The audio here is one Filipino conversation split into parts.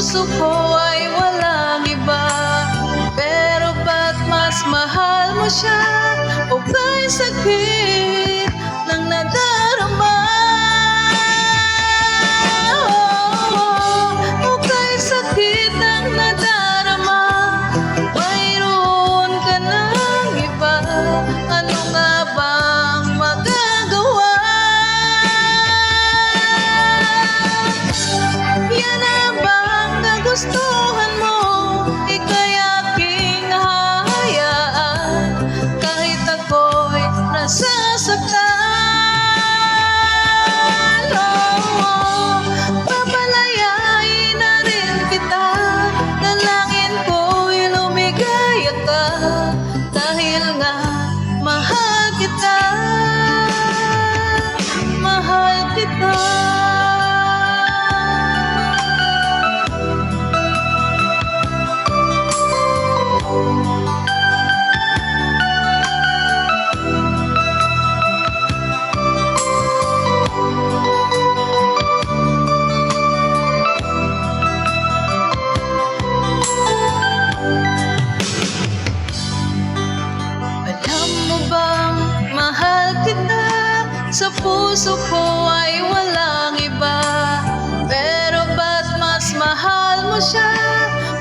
puso ko ay walang iba. Pero ba't mas mahal mo siya? O kay sakit ng nadarama? O kay sakit ng nadarama? Mayroon ka ng iba. Ano nga bang magagawa? Yan na bang kagustuhan mo? Ika'y aking hahayaan kahit ako'y nasasaktan. Papalayain na rin kita. Dalangin ko'y lumigaya ka dahil nga mahal kita. Mahal kita. Alam mo bang mahal kita? Sa puso ko ay walang iba. Pero ba't mas mahal mo siya?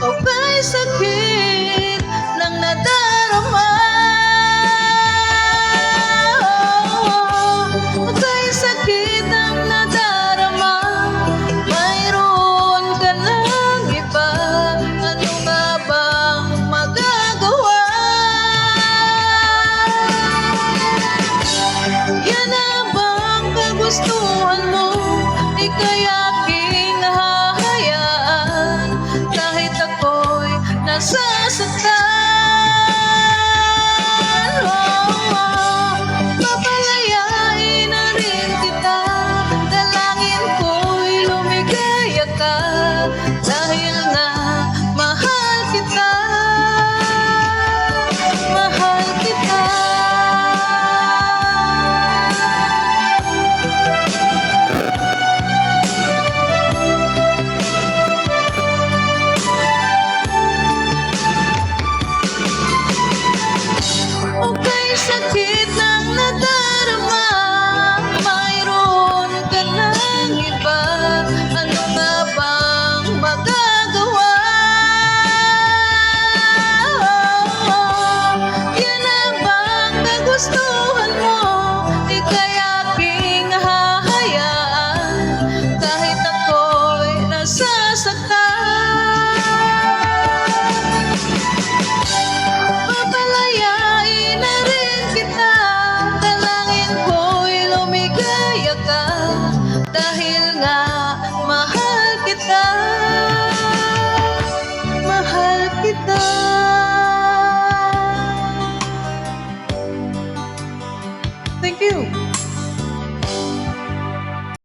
O kay sakit ng nadarama? O kay sakit ng nadarama? Mayroon ka ng iba. Ano nga bang magagawa? Yan na bang kagustuhan mo? Ika'y aking hahayaan kahit ako'y nasasaktan.